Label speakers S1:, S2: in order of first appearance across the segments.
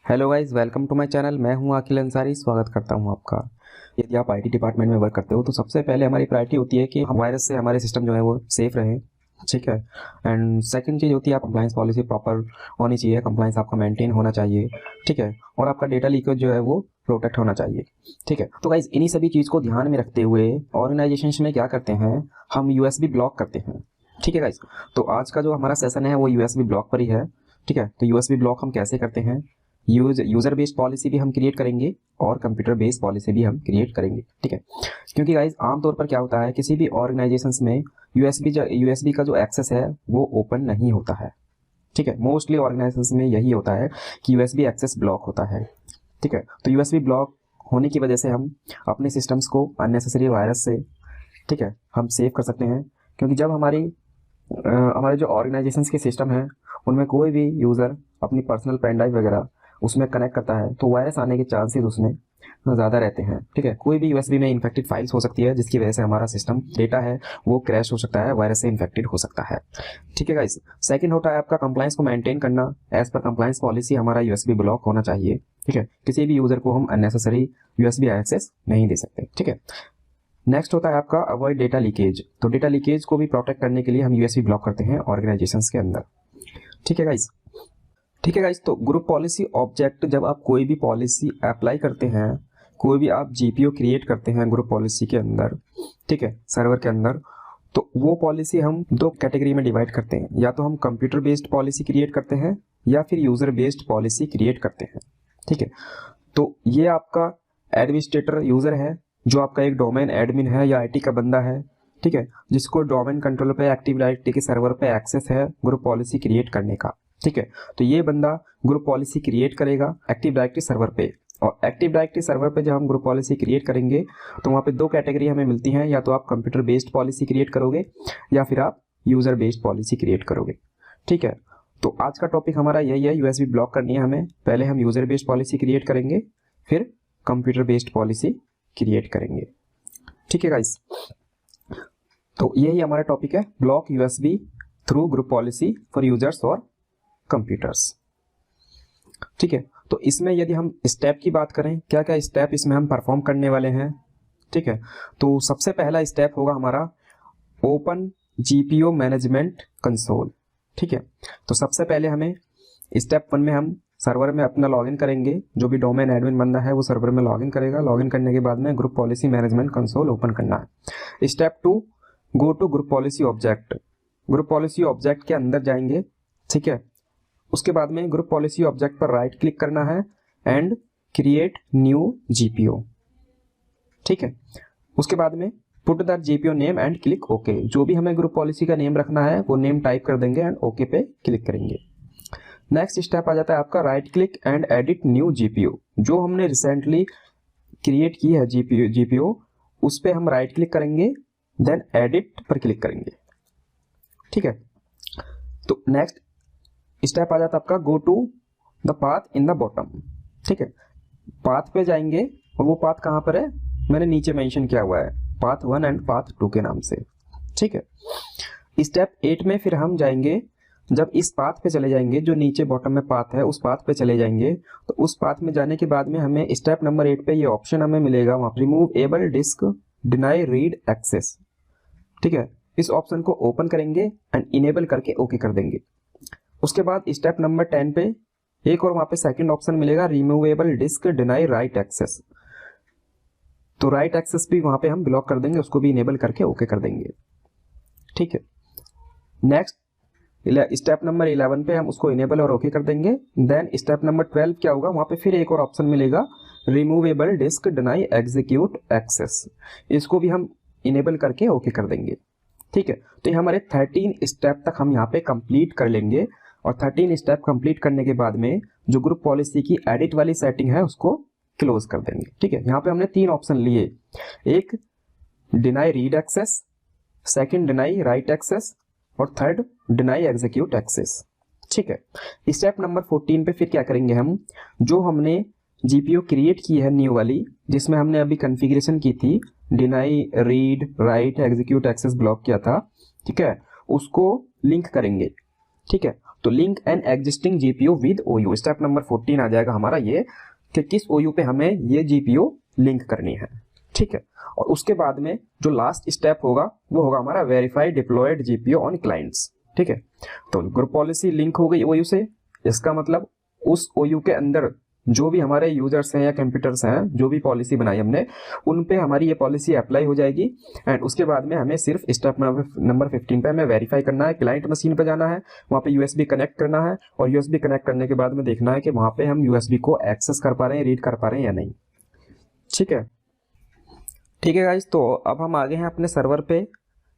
S1: Hello guys, welcome to my channel. मैं हूं अखिल अंसारी, स्वागत करता हूं आपका। यदि आप आईटी डिपार्टमेंट में वर्क करते हो तो सबसे पहले हमारी प्रायोरिटी होती है कि हम वायरस से हमारे सिस्टम जो है वो सेफ रहे, ठीक है। एंड सेकंड चीज़ होती है कंप्लाइंस पॉलिसी प्रॉपर होनी चाहिए, कंप्लाइंस आपका मेंटेन होना चाहिए, ठीक है। और आपका डेटा लीकेज जो है वो प्रोटेक्ट होना चाहिए, ठीक है। तो गाइस इन्हीं सभी चीज़ को ध्यान में रखते हुए ऑर्गेनाइजेशन में क्या करते हैं, हम यूएसबी ब्लॉक करते हैं, ठीक है गाइस। तो आज का जो हमारा सेशन है वो यूएसबी ब्लॉक पर ही है, ठीक है। तो यूएसबी ब्लॉक हम कैसे करते हैं, यूजर बेस्ड पॉलिसी भी हम क्रिएट करेंगे और कंप्यूटर बेस्ड पॉलिसी भी हम क्रिएट करेंगे, ठीक है। क्योंकि गाइज आमतौर पर क्या होता है, किसी भी ऑर्गेनाइजेशंस में यूएसबी का जो एक्सेस है वो ओपन नहीं होता है, ठीक है। मोस्टली ऑर्गेनाइजेशंस में यही होता है कि यूएसबी एक्सेस ब्लॉक होता है, ठीक है। तो यूएसबी ब्लॉक होने की वजह से हम अपने सिस्टम्स को अननेसेसरी वायरस से, ठीक है, हम सेव कर सकते हैं। क्योंकि जब हमारे जो ऑर्गेनाइजेशंस के सिस्टम है उनमें कोई भी यूज़र अपनी पर्सनल पेन ड्राइव वगैरह उसमें कनेक्ट करता है तो वायरस आने के चांसेस उसमें ज़्यादा रहते हैं, ठीक है। कोई भी यूएसबी में इन्फेक्टेड फाइल्स हो सकती है जिसकी वजह से हमारा सिस्टम डेटा है वो क्रैश हो सकता है, वायरस से इन्फेक्टेड हो सकता है, ठीक है गाइस। सेकंड होता है आपका कंप्लाइंस को मेंटेन करना। एज पर कंप्लाइंस पॉलिसी हमारा यूएसबी ब्लॉक होना चाहिए, ठीक है। किसी भी यूज़र को हम अननेसेसरी यूएसबी एक्सेस नहीं दे सकते, ठीक है। नेक्स्ट होता है आपका अवॉइड डेटा लीकेज। तो डेटा लीकेज को भी प्रोटेक्ट करने के लिए हम यूएसबी ब्लॉक करते हैं ऑर्गेनाइजेशंस के अंदर, ठीक है गाइस। ठीक है गाइस, तो ग्रुप पॉलिसी ऑब्जेक्ट, जब आप कोई भी पॉलिसी अप्लाई करते हैं, कोई भी आप जीपीओ क्रिएट करते हैं ग्रुप पॉलिसी के अंदर, ठीक है, सर्वर के अंदर, तो वो पॉलिसी हम दो कैटेगरी में डिवाइड करते हैं। या तो हम कंप्यूटर बेस्ड पॉलिसी क्रिएट करते हैं या फिर यूजर बेस्ड पॉलिसी क्रिएट करते हैं, ठीक है। तो ये आपका एडमिनिस्ट्रेटर यूजर है जो आपका एक डोमेन एडमिन है या आईटी का बंदा है, ठीक है, जिसको डोमेन कंट्रोलर पे एक्टिव डायरेक्टरी के सर्वर पे एक्सेस है ग्रुप पॉलिसी क्रिएट करने का, ठीक है। तो ये बंदा ग्रुप पॉलिसी क्रिएट करेगा एक्टिव डायरेक्टरी सर्वर पे। और एक्टिव डायरेक्टरी सर्वर पे जब हम ग्रुप पॉलिसी क्रिएट करेंगे तो वहाँ पे दो कैटेगरी हमें मिलती हैं, या तो आप कंप्यूटर बेस्ड पॉलिसी क्रिएट करोगे या फिर आप यूजर बेस्ड पॉलिसी क्रिएट करोगे, ठीक है। तो आज का टॉपिक हमारा यही है, यूएसबी ब्लॉक करनी है हमें। पहले हम यूजर बेस्ड पॉलिसी क्रिएट करेंगे, फिर कंप्यूटर बेस्ड पॉलिसी क्रिएट करेंगे, ठीक है गाइस। तो यही हमारा टॉपिक है, block USB through group policy for users और कंप्यूटर्स, ठीक है। तो इसमें यदि हम स्टेप की बात करें, क्या क्या स्टेप इसमें हम परफॉर्म करने वाले हैं, ठीक है। तो सबसे पहला स्टेप होगा हमारा ओपन जीपीओ मैनेजमेंट कंसोल, ठीक है। तो सबसे पहले हमें स्टेप 1 में हम सर्वर में अपना लॉगिन करेंगे। जो भी डोमेन एडमिन बंदा है वो सर्वर में लॉगिन करेगा। लॉगिन करने के बाद में group policy management console open करना है। Step 2, go to group policy object. Group policy object के अंदर जाएंगे, ठीक है। उसके बाद में ग्रुप पॉलिसी ऑब्जेक्ट पर राइट क्लिक करना है एंड क्रिएट न्यू जीपीओ, ठीक है। उसके बाद में put the GPO name and click okay. जो भी हमें ग्रुप पॉलिसी का नेम रखना है वो नेम टाइप कर देंगे एंड ओके पे क्लिक करेंगे। नेक्स्ट स्टेप आ जाता है आपका right click and edit new GPO. जो हमने रिसेंटली क्रिएट की है जीपीओ उस पर हम राइट क्लिक करेंगे, देन एडिट पर क्लिक करेंगे, ठीक है। तो नेक्स्ट स्टेप आ जाता है आपका go to the path in the bottom, ठीक है। पाथ पे जाएंगे और वो पाथ कहाँ पर है, मैंने नीचे मेंशन किया हुआ है, पाथ 1 एंड पाथ 2 के नाम से, ठीक है। स्टेप 8 में फिर हम जाएंगे, जब इस पाथ पे चले जाएंगे, जो नीचे बॉटम में पाथ है उस पाथ पे चले जाएंगे, तो उस पाथ में जाने के बाद में हमें स्टेप नंबर 8 पे ये ऑप्शन हमें मिलेगा वहाँ removable disk deny read access, ठीक है। इस ऑप्शन को ओपन करेंगे एंड इनेबल करके ओके कर देंगे। उसके बाद स्टेप नंबर 10 पे एक और वहां पे सेकंड ऑप्शन मिलेगा removable disk deny write access. तो राइट एक्सेस भी वहां पे हम ब्लॉक कर देंगे, उसको भी इनेबल करके ओके कर देंगे, ठीक है। नेक्स्ट स्टेप नंबर 11 पे हम उसको इनेबल और ओके कर देंगे। देन स्टेप नंबर 12 क्या होगा, वहां पे फिर एक और ऑप्शन मिलेगा removable disk deny execute access. इसको भी हम इनेबल करके ओके कर देंगे, ठीक है। तो ये हमारे 13 स्टेप तक हम यहाँ पे कंप्लीट कर लेंगे। और 13 स्टेप कंप्लीट करने के बाद में जो ग्रुप पॉलिसी की एडिट वाली सेटिंग है उसको क्लोज कर देंगे, ठीक है। यहाँ पे हमने 3 ऑप्शन लिए, एक deny read access, second deny write access और थर्ड डिनाई एग्जीक्यूट एक्सेस, ठीक है। स्टेप नंबर 14 पे फिर क्या करेंगे हम, जो हमने जीपीओ क्रिएट की है न्यू वाली, जिसमें हमने अभी कॉन्फ़िगरेशन की थी, deny read write execute access block किया था, ठीक है, उसको लिंक करेंगे, ठीक है। तो link an existing GPU with ओयू, step number 14 आ जाएगा हमारा ये कि किस ओयू पे हमें ये जीपीयू लिंक करनी है, ठीक है। और उसके बाद में जो लास्ट स्टेप होगा वो होगा हमारा verify deployed GPU on clients, ठीक है। तो ग्रुप पॉलिसी लिंक हो गई ओयू से, इसका मतलब उस ओयू के अंदर जो भी हमारे यूजर्स हैं या कंप्यूटर्स हैं, जो भी पॉलिसी बनाई हमने, उन पे हमारी ये पॉलिसी अप्लाई हो जाएगी। एंड उसके बाद में हमें सिर्फ स्टेप नंबर 15 पे हमें वेरीफाई करना है, क्लाइंट मशीन पे जाना है, वहाँ पे यूएसबी कनेक्ट करना है, और यूएसबी कनेक्ट करने के बाद में देखना है कि वहाँ पे हम यूएसबी को एक्सेस कर पा रहे हैं, रीड कर पा रहे हैं या नहीं, ठीक है। ठीक है गाइस, तो अब हम आगे हैं अपने सर्वर पे।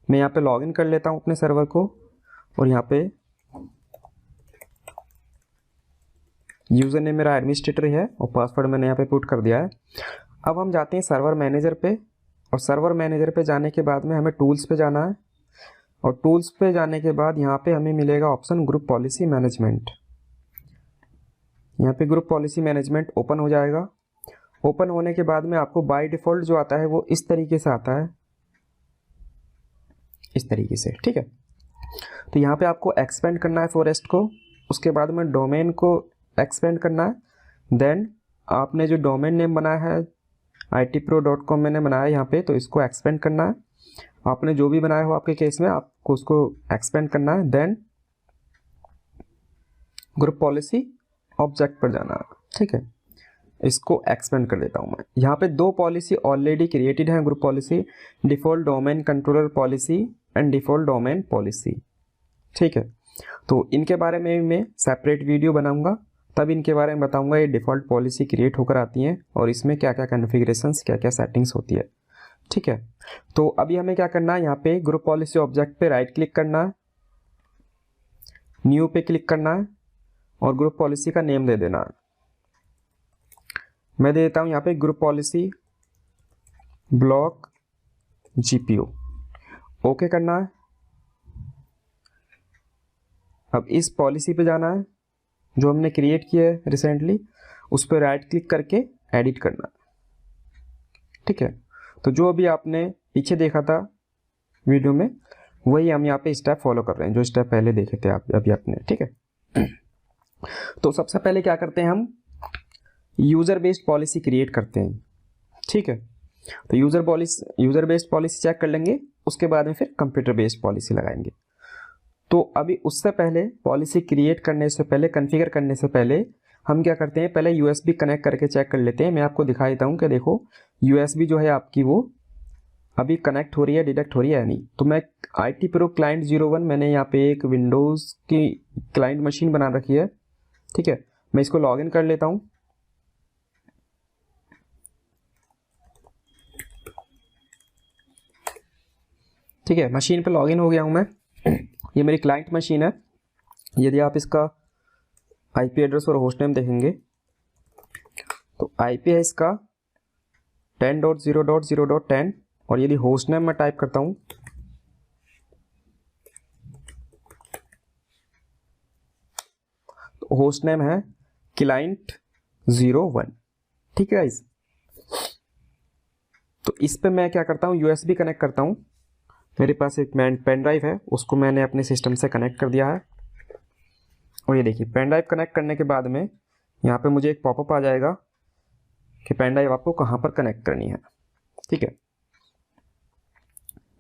S1: मैं यहाँ पे लॉगिन कर लेता हूँ अपने सर्वर को, और यहाँ पे यूज़र नेम मेरा एडमिनिस्ट्रेटर है और पासवर्ड मैंने यहाँ पे पुट कर दिया है। अब हम जाते हैं सर्वर मैनेजर पे, और सर्वर मैनेजर पे जाने के बाद में हमें टूल्स पे जाना है, और टूल्स पे जाने के बाद यहाँ पे हमें मिलेगा ऑप्शन ग्रुप पॉलिसी मैनेजमेंट। यहाँ पे ग्रुप पॉलिसी मैनेजमेंट ओपन हो जाएगा। ओपन होने के बाद में आपको बाय डिफ़ॉल्ट जो आता है वो इस तरीके से आता है, इस तरीके से, ठीक है। तो यहाँ पे आपको एक्सपेंड करना है फॉरेस्ट को, उसके बाद में डोमेन को एक्सपेंड करना है। देन आपने जो डोमेन नेम बनाया है itpro.com मैंने बनाया है यहाँ पे, तो इसको एक्सपेंड करना है। आपने जो भी बनाया हो आपके केस में आपको उसको एक्सपेंड करना है। देन ग्रुप पॉलिसी ऑब्जेक्ट पर जाना है, ठीक है। इसको एक्सपेंड कर देता हूँ मैं। यहाँ पे दो पॉलिसी ऑलरेडी क्रिएटेड है group policy, default domain controller policy and default domain policy, ठीक है। तो इनके बारे में मैं सेपरेट वीडियो बनाऊंगा, तब इनके बारे में बताऊंगा ये डिफ़ॉल्ट पॉलिसी क्रिएट होकर आती हैं और इसमें क्या क्या कॉन्फ़िगरेशंस, क्या क्या सेटिंग्स होती है, ठीक है। तो अभी हमें क्या करना है, यहाँ पे ग्रुप पॉलिसी ऑब्जेक्ट पे राइट क्लिक करना है, न्यू पे क्लिक करना है और ग्रुप पॉलिसी का नेम दे देना है। मैं दे देता हूँ यहाँ पे group policy block GPU, okay करना है। अब इस पॉलिसी पे जाना है जो हमने क्रिएट किया है रिसेंटली, उस पर राइट क्लिक करके एडिट करना है, ठीक है। तो जो अभी आपने पीछे देखा था वीडियो में वही हम यहाँ पे स्टेप फॉलो कर रहे हैं, जो स्टेप पहले देखे थे आप अभी आपने, ठीक है। तो सबसे पहले क्या करते हैं, हम यूज़र बेस्ड पॉलिसी क्रिएट करते हैं, ठीक है। तो यूज़र बेस्ड पॉलिसी चेक कर लेंगे, उसके बाद में फिर कंप्यूटर बेस्ड पॉलिसी लगाएंगे। तो अभी उससे पहले पॉलिसी क्रिएट करने से पहले, कॉन्फ़िगर करने से पहले हम क्या करते हैं, पहले यूएसबी कनेक्ट करके चेक कर लेते हैं। मैं आपको दिखा देता हूँ कि देखो यूएसबी जो है आपकी वो अभी कनेक्ट हो रही है, डिटेक्ट हो रही है या नहीं। तो मैं itpro क्लाइंट 01 मैंने यहाँ पे एक विंडोज़ की क्लाइंट मशीन बना रखी है, ठीक है। मैं इसको लॉगिन कर लेता हूँ। ठीक है, मशीन पे लॉगिन हो गया हूँ मैं। ये मेरी क्लाइंट मशीन है। यदि आप इसका आईपी एड्रेस और होस्ट नेम देखेंगे तो आईपी है इसका 10.0.0.10 और यदि होस्ट नेम मैं टाइप करता हूँ तो होस्ट नेम है क्लाइंट 01, ठीक है गाइस। तो इस पे मैं क्या करता हूँ, यूएसबी कनेक्ट करता हूँ। मेरे पास एक पेन ड्राइव है, उसको मैंने अपने सिस्टम से कनेक्ट कर दिया है। और ये देखिए पेन ड्राइव कनेक्ट करने के बाद में यहाँ पे मुझे एक पॉपअप आ जाएगा कि पेन ड्राइव आपको कहाँ पर कनेक्ट करनी है, ठीक है।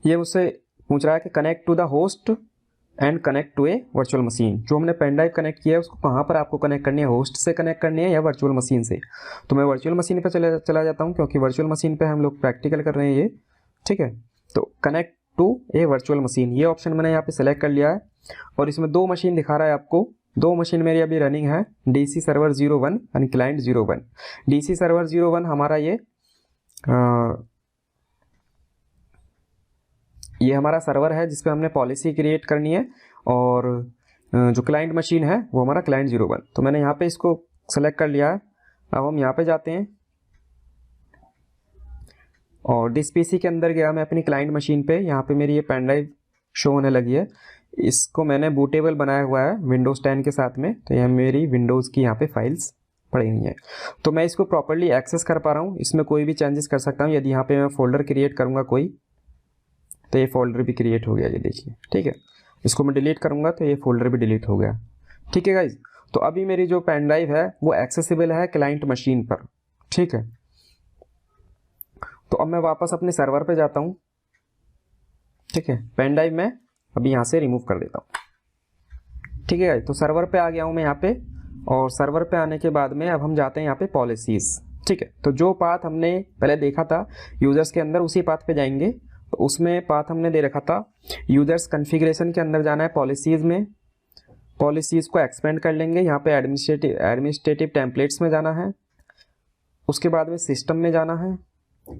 S1: ये मुझसे पूछ रहा है कि connect to the host and connect to a virtual machine. जो हमने पेन ड्राइव कनेक्ट किया है उसको कहाँ पर आपको कनेक्ट करनी है, होस्ट से कनेक्ट करनी है या वर्चुअल मशीन से। तो मैं वर्चुअल मशीन पे चला जाता हूँ क्योंकि वर्चुअल मशीन पे हम लोग प्रैक्टिकल कर रहे हैं ये, ठीक है। तो connect to a virtual machine, ये ऑप्शन मैंने यहाँ पे सेलेक्ट कर लिया है। और इसमें दो मशीन दिखा रहा है आपको, दो मशीन मेरी अभी रनिंग है, DC server 01 and client 01। DC server 01 हमारा ये हमारा सर्वर है जिसपे हमने पॉलिसी क्रिएट करनी है, और जो क्लाइंट मशीन है वो हमारा क्लाइंट 01। तो मैंने यहाँ पे इसको सेलेक्ट कर लिया है। अब हम यहाँ पे जाते हैं और दिस पीसी के अंदर गया मैं अपनी क्लाइंट मशीन पे। यहाँ पे मेरी ये पेन ड्राइव शो होने लगी है, इसको मैंने बूटेबल बनाया हुआ है विंडोज़ 10 के साथ में। तो यह मेरी विंडोज़ की यहाँ पे फाइल्स पड़ी हुई हैं, तो मैं इसको प्रॉपर्ली एक्सेस कर पा रहा हूँ। इसमें कोई भी चेंजेस कर सकता हूँ। यदि यहाँ पे मैं फोल्डर क्रिएट करूँगा कोई, तो ये फोल्डर भी क्रिएट हो गया, ये देखिए, ठीक है। इसको मैं डिलीट करूँगा तो ये फोल्डर भी डिलीट हो गया। ठीक है गाइज। तो अभी मेरी जो पेन ड्राइव है वो एक्सेसिबल है क्लाइंट मशीन पर, ठीक है। तो अब मैं वापस अपने सर्वर पे जाता हूँ, ठीक है। पेन ड्राइव मैं अभी यहाँ से रिमूव कर देता हूँ, ठीक है गाइज। तो सर्वर पे आ गया हूँ मैं यहाँ पे, और सर्वर पे आने के बाद में अब हम जाते हैं यहाँ पे पॉलिसीज़, ठीक है। तो जो पाथ हमने पहले देखा था यूजर्स के अंदर, उसी पाथ पे जाएंगे। तो उसमें पाथ हमने दे रखा था यूजर्स कॉन्फ़िगरेशन के अंदर जाना है, पॉलिसीज़ में, पॉलिसीज़ को एक्सपेंड कर लेंगे। यहाँ पे एडमिनिस्ट्रेटिव टेम्पलेट्स में जाना है, उसके बाद में सिस्टम में जाना है।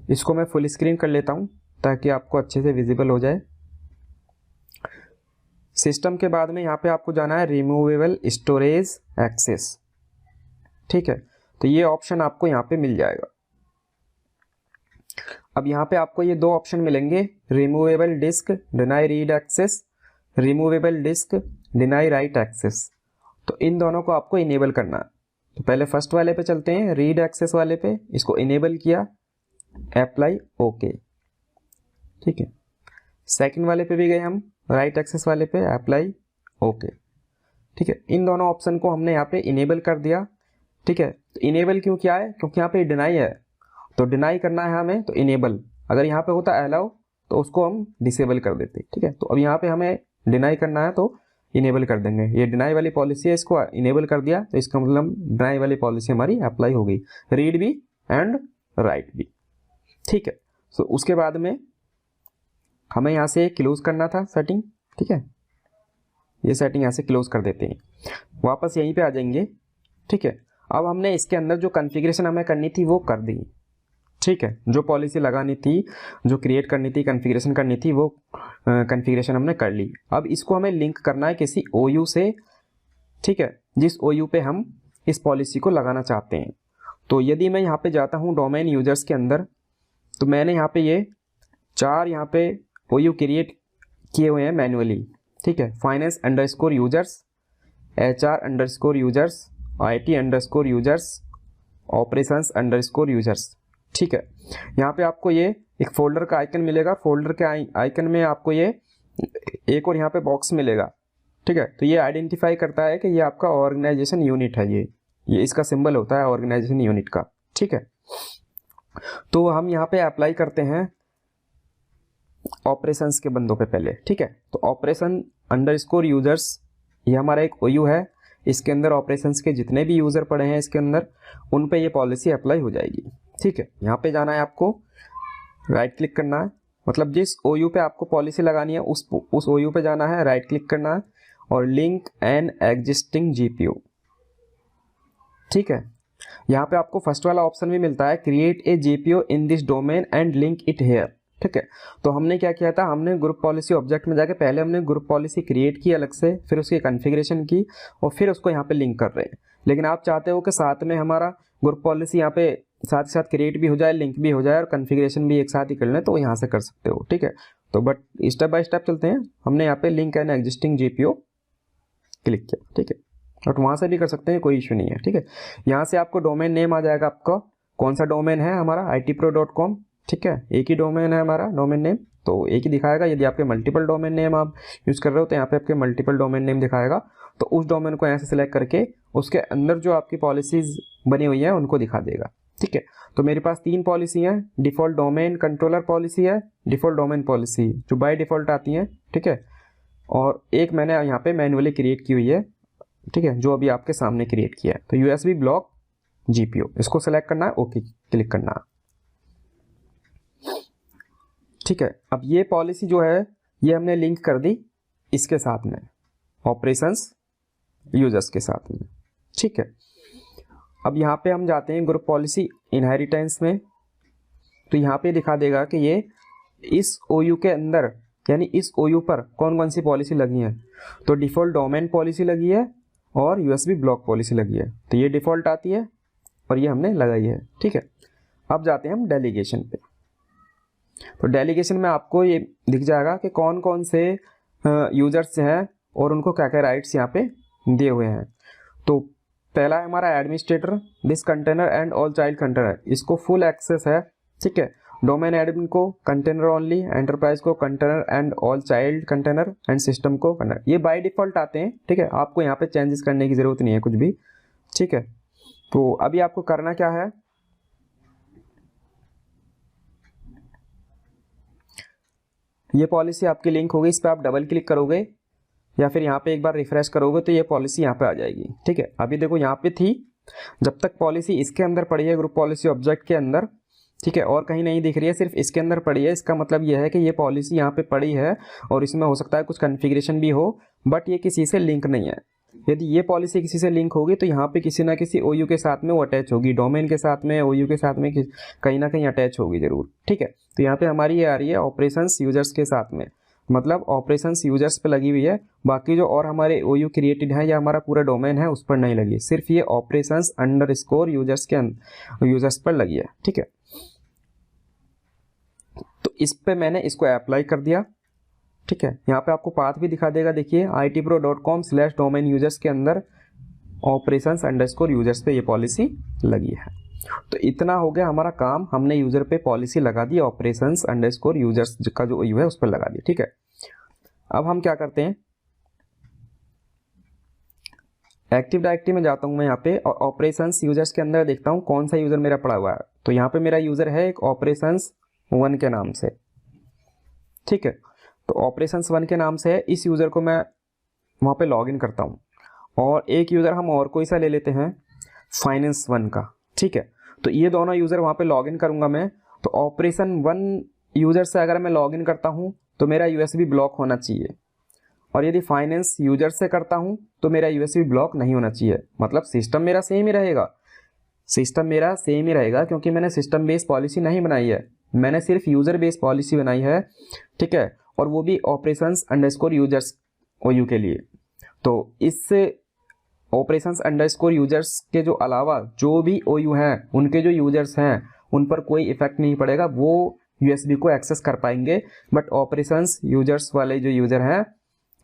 S1: इसको मैं फुल स्क्रीन कर लेता हूँ ताकि आपको अच्छे से विजिबल हो जाए। सिस्टम के बाद में यहाँ पे आपको जाना है रिमूवेबल स्टोरेज एक्सेस, ठीक है। तो ये ऑप्शन आपको यहाँ पे मिल जाएगा। अब यहाँ पे आपको ये दो ऑप्शन मिलेंगे, removable disk deny read access, removable disk deny write access. तो इन दोनों को आपको इनेबल करना है। तो पहले फर्स्ट वाले पे चलते हैं, रीड एक्सेस वाले पे, इसको इनेबल किया, अप्लाई ओके, ठीक है। सेकंड वाले पे भी गए हम, राइट एक्सेस वाले पे, अप्लाई ओके, ठीक है। इन दोनों ऑप्शन को हमने यहाँ पे इनेबल कर दिया, ठीक है। तो इनेबल क्यों किया है, क्योंकि यहाँ पे डिनाई है, तो डिनाई करना है हमें, तो इनेबल। अगर यहाँ पे होता अलाउ तो उसको हम डिसेबल कर देते, ठीक है। तो अब यहाँ पे हमें डिनाई करना है तो इनेबल कर देंगे। ये डिनाई वाली पॉलिसी है, इसको इनेबल कर दिया तो इसका मतलब डिनाई वाली पॉलिसी हमारी अप्लाई हो गई, रीड भी एंड राइट भी, ठीक है। तो उसके बाद में हमें यहाँ से क्लोज करना था सेटिंग, ठीक है। ये सेटिंग यहाँ से क्लोज कर देते हैं, वापस यहीं पे आ जाएंगे, ठीक है। अब हमने इसके अंदर जो कॉन्फ़िगरेशन हमें करनी थी वो कर दी, ठीक है। जो पॉलिसी लगानी थी, जो क्रिएट करनी थी, कॉन्फ़िगरेशन करनी थी, वो कॉन्फ़िगरेशन हमने कर ली। अब इसको हमें लिंक करना है किसी OU से, ठीक है, जिस OU पे हम इस पॉलिसी को लगाना चाहते हैं। तो यदि मैं यहाँ पे जाता हूँ डोमेन यूजर्स के अंदर, तो मैंने यहाँ पे ये 4 यहाँ पे OU क्रिएट किए हुए हैं मैन्युअली, ठीक है। Finance underscore users, HR underscore users, IT underscore users, operations underscore users, ठीक है। यहाँ पे आपको ये एक फोल्डर का आइकन मिलेगा, फोल्डर के आइकन में आपको ये एक और यहाँ पे बॉक्स मिलेगा, ठीक है। तो ये आइडेंटिफाई करता है कि ये आपका ऑर्गेनाइजेशन यूनिट है, ये इसका सिंबल होता है ऑर्गेनाइजेशन यूनिट का, ठीक है। तो हम यहाँ पे अप्लाई करते हैं ऑपरेशंस के बंदों पे पहले, ठीक है। तो ऑपरेशन अंडरस्कोर यूजर्स ये हमारा एक OU है, इसके अंदर ऑपरेशंस के जितने भी यूज़र पड़े हैं इसके अंदर, उन पे ये पॉलिसी अप्लाई हो जाएगी, ठीक है। यहाँ पे जाना है आपको, राइट क्लिक करना है, मतलब जिस OU पे आपको पॉलिसी लगानी है उस OU पे जाना है, राइट क्लिक करना है और लिंक एन एग्जिस्टिंग GPU, ठीक है। यहाँ पे आपको फर्स्ट वाला ऑप्शन भी मिलता है, create a GPU in this domain and link it here, ठीक है। तो हमने क्या किया था, हमने ग्रुप पॉलिसी ऑब्जेक्ट में जाके पहले हमने ग्रुप पॉलिसी क्रिएट की अलग से, फिर उसकी कॉन्फ़िगरेशन की और फिर उसको यहाँ पे लिंक कर रहे हैं। लेकिन आप चाहते हो कि साथ में हमारा ग्रुप पॉलिसी यहाँ पे साथ ही साथ क्रिएट भी हो जाए, लिंक भी हो जाए और कॉन्फ़िगरेशन भी एक साथ ही कर लें, तो यहाँ से कर सकते हो, ठीक है। तो बट स्टेप बाय स्टेप चलते हैं। हमने यहाँ पे link an existing GPU click किया, ठीक है। और वहाँ से भी कर सकते हैं, कोई इशू नहीं है, ठीक है। यहाँ से आपको डोमेन नेम आ जाएगा, आपका कौन सा डोमेन है, हमारा itpro.com, ठीक है। एक ही डोमेन है हमारा डोमेन नेम, तो एक ही दिखाएगा। यदि आपके मल्टीपल डोमेन नेम आप यूज़ कर रहे हो तो यहाँ पे आपके मल्टीपल डोमेन नेम दिखाएगा, तो उस डोमेन को यहाँ से सिलेक्ट करके उसके अंदर जो आपकी पॉलिसीज़ बनी हुई हैं उनको दिखा देगा, ठीक है। तो मेरे पास 3 पॉलिसी हैं, डिफ़ॉल्ट डोमेन कंट्रोलर पॉलिसी है, डिफ़ॉल्ट डोमेन पॉलिसी जो बाय डिफ़ॉल्ट आती हैं, ठीक है। और एक मैंने यहाँ पे मैन्युअली क्रिएट की हुई है, ठीक है, जो अभी आपके सामने क्रिएट किया है। तो USB ब्लॉक GPU, इसको सेलेक्ट करना है, ओके क्लिक करना है, ठीक है। अब ये पॉलिसी जो है ये हमने लिंक कर दी इसके साथ में, ऑपरेशंस यूजर्स के साथ में, ठीक है। अब यहाँ पे हम जाते हैं ग्रुप पॉलिसी इनहेरिटेंस में, तो यहाँ पे दिखा देगा कि ये इस OU के अंदर, यानी इस OU पर कौन कौन सी पॉलिसी लगी है। तो डिफ़ॉल्ट डोमेन पॉलिसी लगी है और USB ब्लॉक पॉलिसी लगी है, तो ये डिफ़ॉल्ट आती है और ये हमने लगाई है, ठीक है। अब जाते हैं हम डेलीगेशन पे। तो डेलीगेशन में आपको ये दिख जाएगा कि कौन कौन से यूजर्स हैं और उनको क्या क्या राइट्स यहाँ पे दिए हुए हैं। तो पहला है हमारा administrator, this container and all child container, इसको फुल एक्सेस है, ठीक है। डोमेन एडमिन को कंटेनर ओनली, एंटरप्राइज को container and all child container, and system को कंटेनर। ये बाय डिफॉल्ट आते हैं, ठीक है, आपको यहाँ पे चेंजेस करने की जरूरत नहीं है कुछ भी, ठीक है। तो अभी आपको करना क्या है, ये पॉलिसी आपकी लिंक होगी, इस पर आप डबल क्लिक करोगे या फिर यहाँ पे एक बार रिफ्रेश करोगे तो ये पॉलिसी यहाँ पे आ जाएगी, ठीक है। अभी देखो यहाँ पे थी, जब तक पॉलिसी इसके अंदर पड़ी है, ग्रुप पॉलिसी ऑब्जेक्ट के अंदर, ठीक है, और कहीं नहीं दिख रही है, सिर्फ इसके अंदर पड़ी है, इसका मतलब ये है कि ये पॉलिसी यहाँ पे पड़ी है और इसमें हो सकता है कुछ कन्फिग्रेशन भी हो, बट ये किसी से लिंक नहीं है। यदि ये पॉलिसी किसी से लिंक होगी तो यहाँ पे किसी ना किसी OU के साथ में वो अटैच होगी, डोमेन के साथ में, OU के साथ में कहीं ना कहीं अटैच होगी जरूर, ठीक है। तो यहाँ पे हमारी ये आ रही है ऑपरेशंस यूजर्स के साथ में, मतलब ऑपरेशंस यूजर्स पे लगी हुई है, बाकी जो और हमारे OU क्रिएटेड है या हमारा पूरा डोमेन है उस पर नहीं लगी, सिर्फ ये ऑपरेशंस अंडरस्कोर यूजर्स के यूजर्स पर लगी है, ठीक है। तो इस पे मैंने इसको अप्लाई कर दिया, ठीक है। यहाँ पे आपको पाथ भी दिखा देगा, देखिए itpro.com/domain यूजर्स के अंदर ऑपरेशंस अंडरस्कोर यूजर्स पे ये पॉलिसी लगी है। तो इतना हो गया हमारा काम, हमने यूजर पे पॉलिसी लगा दी, ऑपरेशंस अंडरस्कोर यूजर्स का जो OU है उस पर लगा दी, ठीक है। अब हम क्या करते हैं, एक्टिव डायरेक्टरी में जाता हूं मैं यहाँ पे और ऑपरेशंस यूजर्स के अंदर देखता हूँ कौन सा यूजर मेरा पड़ा हुआ है। तो यहाँ पे मेरा यूजर है एक ऑपरेशंस 1 के नाम से, ठीक है। तो ऑपरेशंस 1 के नाम से है, इस यूजर को मैं वहाँ पे लॉगिन करता हूँ, और एक यूजर हम और कोई सा ले लेते हैं फाइनेंस 1 का, ठीक है। तो ये दोनों यूजर वहाँ पे लॉगिन करूंगा मैं। तो ऑपरेशन 1 यूजर से अगर मैं लॉगिन करता हूँ तो मेरा USB ब्लॉक होना चाहिए, और यदि फाइनेंस यूजर से करता हूँ तो मेरा USB ब्लॉक नहीं होना चाहिए। मतलब सिस्टम मेरा सेम ही रहेगा, सिस्टम मेरा सेम ही रहेगा, क्योंकि मैंने सिस्टम बेस्ड पॉलिसी नहीं बनाई है, मैंने सिर्फ यूजर बेस्ड पॉलिसी बनाई है, ठीक है, और वो भी ऑपरेशंस अंडरस्कोर यूजर्स OU के लिए। तो इस ऑपरेशंस अंडरस्कोर यूजर्स के जो अलावा जो भी OU हैं, उनके जो यूजर्स हैं उन पर कोई इफेक्ट नहीं पड़ेगा, वो USB को एक्सेस कर पाएंगे, बट ऑपरेशंस यूजर्स वाले जो यूजर हैं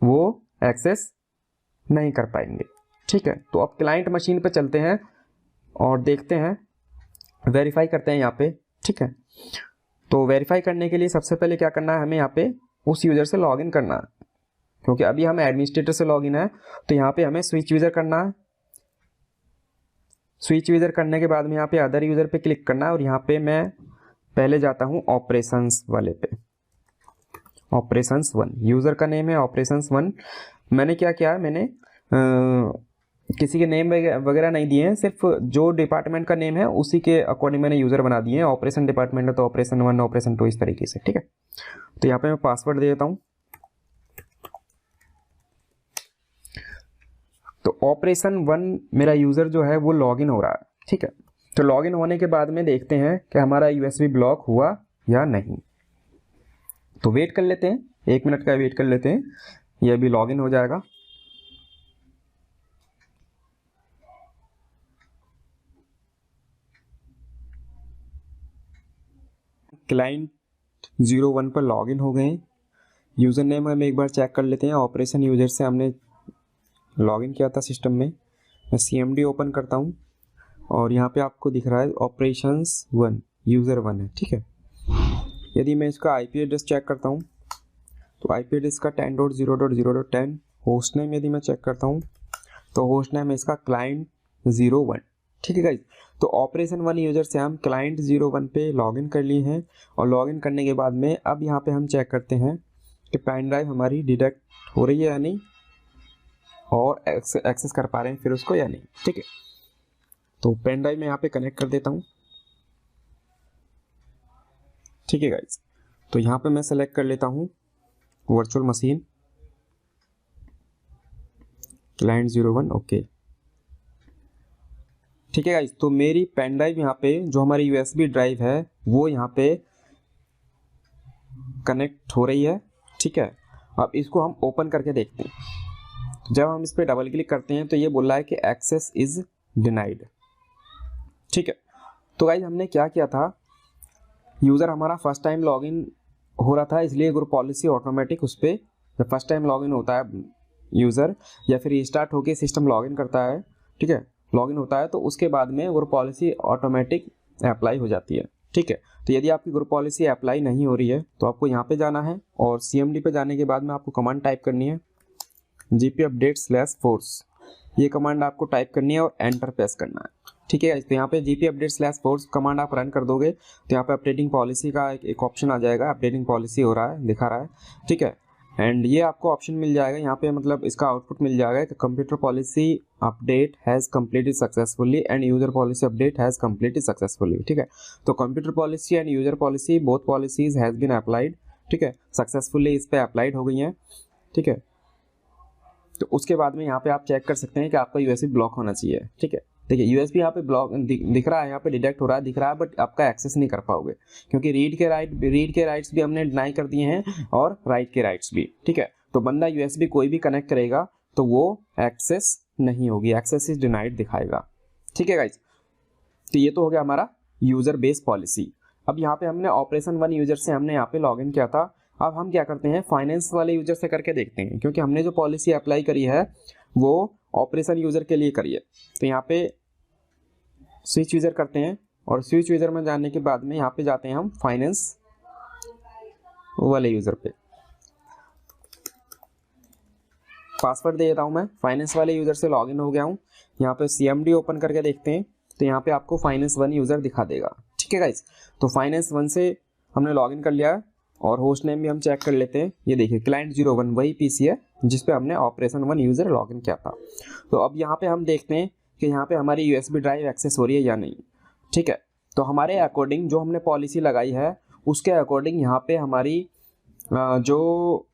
S1: वो एक्सेस नहीं कर पाएंगे, ठीक है। तो अब क्लाइंट मशीन पे चलते हैं और देखते हैं, वेरीफाई करते हैं यहाँ पे, ठीक है। तो वेरीफाई करने के लिए सबसे पहले क्या करना है, हमें यहाँ पे उस यूजर से लॉगिन करना है, क्योंकि अभी हम एडमिनिस्ट्रेटर से लॉगिन है। तो यहाँ पे हमें स्विच यूजर करना है, स्विच यूजर करने के बाद में यहाँ पे अदर यूजर पे क्लिक करना है, और यहाँ पे मैं पहले जाता हूँ ऑपरेशंस वाले पे, ऑपरेशंस 1 यूजर का नेम है ऑपरेशंस 1। मैंने क्या किया है, मैंने किसी के नेम वगैरह नहीं दिए हैं, सिर्फ जो डिपार्टमेंट का नेम है उसी के अकॉर्डिंग मैंने यूजर बना दिए हैं। ऑपरेशन डिपार्टमेंट है तो ऑपरेशन 1, ऑपरेशन 2 इस तरीके से, ठीक है। तो यहाँ पे मैं पासवर्ड दे देता हूँ। तो ऑपरेशन 1 मेरा यूजर जो है वो लॉगिन हो रहा है, ठीक है। तो लॉगिन होने के बाद में देखते हैं कि हमारा USB ब्लॉक हुआ या नहीं। तो वेट कर लेते हैं, 1 मिनट का वेट कर लेते हैं, ये अभी लॉगिन हो जाएगा। क्लाइंट 01 पर लॉगिन हो गए। यूज़र नेम हम एक बार चेक कर लेते हैं, ऑपरेशन यूजर से हमने लॉगिन किया था सिस्टम में। मैं CMD ओपन करता हूँ और यहाँ पे आपको दिख रहा है ऑपरेशंस 1 यूज़र 1 है, ठीक है। यदि मैं इसका IP एड्रेस चेक करता हूँ तो IP एड्रेस का 10.0.0.10। होस्ट नेम यदि मैं चेक करता हूँ तो होस्ट नेम है इसका क्लाइंट 01, ठीक है गाइस। तो ऑपरेशन 1 यूजर से हम क्लाइंट 01 पे लॉगिन कर लिए हैं, और लॉगिन करने के बाद में अब यहाँ पे हम चेक करते हैं कि पेन ड्राइव हमारी डिडक्ट हो रही है या नहीं, और एक्सेस कर पा रहे हैं फिर उसको या नहीं, ठीक है। तो पेन ड्राइव में यहाँ पे कनेक्ट कर देता हूँ, ठीक है गाइस। तो यहाँ पे मैं सेलेक्ट कर लेता हूँ वर्चुअल मशीन क्लाइंट 01, ओके, ठीक है गाइस। तो मेरी पेन ड्राइव यहाँ पे जो हमारी USB ड्राइव है वो यहाँ पे कनेक्ट हो रही है, ठीक है। अब इसको हम ओपन करके देखते हैं। तो जब हम इस पर डबल क्लिक करते हैं तो ये बोल रहा है कि एक्सेस इज डिनाइड, ठीक है। तो गाइस हमने क्या किया था, यूज़र हमारा फर्स्ट टाइम लॉगिन हो रहा था, इसलिए ग्रुप पॉलिसी ऑटोमेटिक उस पर जब फर्स्ट टाइम लॉगिन होता है यूज़र या फिर रिस्टार्ट होके सिस्टम लॉगिन करता है, ठीक है, लॉगिन होता है, तो उसके बाद में ग्रुप पॉलिसी ऑटोमेटिक अप्लाई हो जाती है, ठीक है। तो यदि आपकी ग्रुप पॉलिसी अप्लाई नहीं हो रही है तो आपको यहाँ पे जाना है और CMD पे जाने के बाद में आपको कमांड टाइप करनी है gp_update/force, ये कमांड आपको टाइप करनी है और एंटर प्रेस करना है, ठीक है। तो यहाँ पे gp_update/force कमांड आप रन कर दोगे तो यहाँ पे अपडेटिंग पॉलिसी का एक ऑप्शन आ जाएगा, अपडेटिंग पॉलिसी हो रहा है, दिखा रहा है, ठीक है। एंड ये आपको ऑप्शन मिल जाएगा यहाँ पे, मतलब इसका आउटपुट मिल जाएगा कि computer policy update has completed successfully and user policy update has completed successfully, ठीक है। तो computer policy and user policy both policies has been applied, ठीक है, सक्सेसफुली इस पर अप्लाइड हो गई हैं, ठीक है। तो उसके बाद में यहाँ पे आप चेक कर सकते हैं कि आपका USB ब्लॉक होना चाहिए, ठीक है। देखिए USB यहाँ पे ब्लॉक दिख रहा है, यहाँ पे डिटेक्ट हो रहा है, दिख रहा है, बट आपका एक्सेस नहीं कर पाओगे क्योंकि रीड के राइट्स भी हमने डिनाई कर दिए हैं और राइट के राइट्स भी, ठीक है। तो बंदा USB कोई भी कनेक्ट करेगा तो वो एक्सेस नहीं होगी, एक्सेस इज डिनाइड दिखाएगा, ठीक है गाइज। तो ये तो हो गया हमारा यूजर बेस्ड पॉलिसी। अब यहाँ पे हमने ऑपरेशन 1 यूजर से हमने यहाँ पे लॉग इन किया था, अब हम क्या करते हैं फाइनेंस वाले यूजर से करके देखते हैं, क्योंकि हमने जो पॉलिसी अप्लाई करी है वो ऑपरेशन यूजर के लिए करी है। तो यहाँ पे स्विच यूजर करते हैं और स्विच यूजर में जाने के बाद में यहाँ पे जाते हैं हम फाइनेंस वाले यूजर पे, पासवर्ड दे देता हूँ मैं, फाइनेंस वाले यूजर से लॉगिन हो गया हूँ। यहाँ पे CMD ओपन करके देखते हैं तो यहाँ पे आपको फाइनेंस 1 यूजर दिखा देगा, ठीक है गाइस। तो फाइनेंस 1 से हमने लॉगिन कर लिया है और होस्ट नेम भी हम चेक कर लेते हैं, ये देखिए क्लाइंट 01 वही PC है जिसपे हमने ऑपरेशन 1 यूजर लॉगिन किया था। तो अब यहाँ पे हम देखते हैं कि यहाँ पे हमारी USB ड्राइव एक्सेस हो रही है या नहीं, ठीक है। तो हमारे अकॉर्डिंग जो हमने पॉलिसी लगाई है उसके अकॉर्डिंग यहाँ पे हमारी जो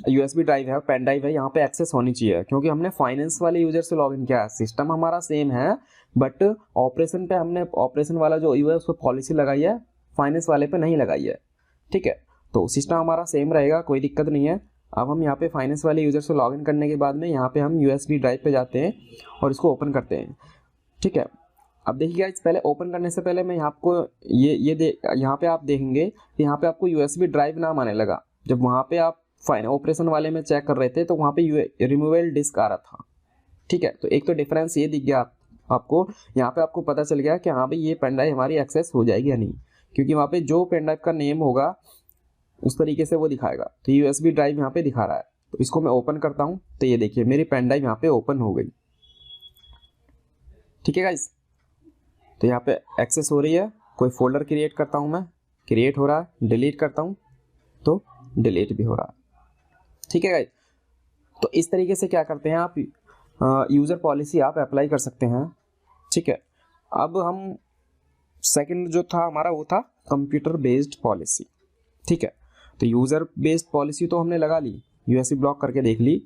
S1: USB ड्राइव है, पेन ड्राइव है, यहाँ पे एक्सेस होनी चाहिए, क्योंकि हमने फाइनेंस वाले यूजर से लॉगिन किया है। सिस्टम हमारा सेम है बट ऑपरेशन पे हमने ऑपरेशन वाला जो OU है उस पर पॉलिसी लगाई है, फाइनेंस वाले पे नहीं लगाई है, ठीक है। तो सिस्टम हमारा सेम रहेगा, कोई दिक्कत नहीं है। अब हम यहाँ पे फाइनेंस वाले यूजर से लॉगिन करने के बाद में यहाँ पे हम USB ड्राइव पे जाते हैं और इसको ओपन करते हैं, ठीक है। अब देखिएगा इस पहले ओपन करने से पहले मैं आपको यहाँ पे आप देखेंगे कि यहाँ पे आपको USB ड्राइव नाम आने लगा। जब वहाँ पे आप ऑपरेशन वाले में चेक कर रहे थे तो वहाँ पे रिमूवेबल डिस्क आ रहा था, ठीक है। तो एक तो डिफरेंस ये दिख गया आपको, यहाँ पे आपको पता चल गया कि हाँ भाई ये पेन ड्राइव हमारी एक्सेस हो जाएगी या नहीं, क्योंकि वहाँ पे जो पेन ड्राइव का नेम होगा उस तरीके से वो दिखाएगा। तो USB ड्राइव यहाँ पे दिखा रहा है, तो इसको मैं ओपन करता हूँ तो ये देखिए मेरी पेन ड्राइव यहाँ पे ओपन हो गई, ठीक है गाइस। तो यहाँ पे एक्सेस हो रही है, कोई फोल्डर क्रिएट करता हूँ मैं, क्रिएट हो रहा है, डिलीट करता हूँ तो डिलीट भी हो रहा है, ठीक है गाइस। तो इस तरीके से क्या करते हैं आप यूज़र पॉलिसी आप अप्लाई कर सकते हैं, ठीक है। अब हम सेकंड जो था हमारा वो था कंप्यूटर बेस्ड पॉलिसी, ठीक है। तो यूज़र बेस्ड पॉलिसी तो हमने लगा ली, USB ब्लॉक करके देख ली,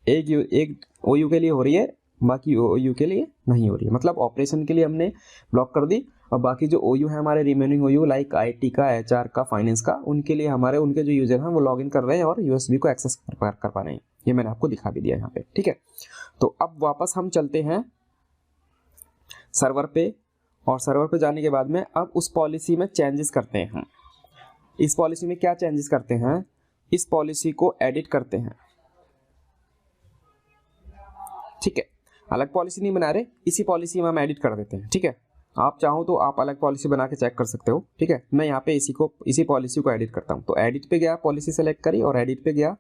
S1: एक OU के लिए हो रही है, बाकी OU के लिए नहीं हो रही है, मतलब ऑपरेशन के लिए हमने ब्लॉक कर दी और बाकी जो OU है हमारे रिमेनिंग OU लाइक IT का, HR का, फाइनेंस का, उनके लिए उनके जो यूजर हैं वो लॉगिन कर रहे हैं और USB को एक्सेस कर पा रहे हैं। ये मैंने आपको दिखा भी दिया यहाँ पे, ठीक है। तो अब वापस हम चलते हैं सर्वर पे और सर्वर पे जाने के बाद में अब उस पॉलिसी में चेंजेस करते हैं हम। इस पॉलिसी में क्या चेंजेस करते हैं, इस पॉलिसी को एडिट करते हैं, ठीक है। अलग पॉलिसी नहीं बना रहे, इसी पॉलिसी में हम एडिट कर देते हैं, ठीक है। आप चाहो तो आप अलग पॉलिसी बना के चेक कर सकते हो, ठीक है। मैं यहाँ पे इसी पॉलिसी को एडिट करता हूँ। तो एडिट पे गया, पॉलिसी सेलेक्ट करी और एडिट पे गया।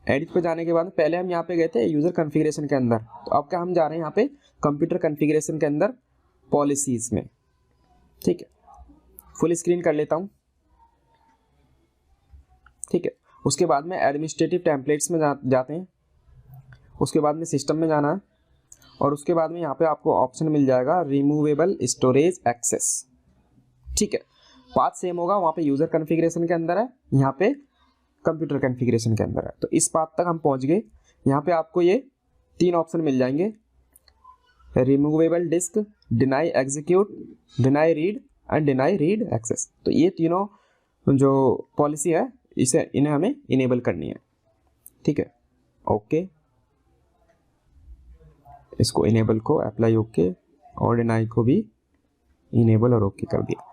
S1: एडिट पे जाने के बाद पहले हम यहाँ पे गए थे यूजर कॉन्फ़िगरेशन के अंदर, तो अब क्या हम जा रहे हैं यहाँ पे कंप्यूटर कॉन्फ़िगरेशन के अंदर पॉलिसीज में, ठीक है। फुल स्क्रीन कर लेता हूँ, ठीक है। उसके बाद में एडमिनिस्ट्रेटिव टेम्पलेट्स में जाते हैं, उसके बाद में सिस्टम में जाना है और उसके बाद में यहाँ पे आपको ऑप्शन मिल जाएगा रिमूवेबल स्टोरेज एक्सेस, ठीक है। पाथ सेम होगा, वहाँ पे यूज़र कॉन्फ़िगरेशन के अंदर है, यहाँ पे कंप्यूटर कॉन्फ़िगरेशन के अंदर है। तो इस पाथ तक हम पहुँच गए। यहाँ पे आपको ये 3 ऑप्शन मिल जाएंगे, removable disk, deny execute, deny read and deny read access. तो ये तीनों जो पॉलिसी है इन्हें हमें इनेबल करनी है, ठीक है। ओके, इसको इनेबल को अप्लाई ओके और डिनाई को भी इनेबल और ओके कर दिया।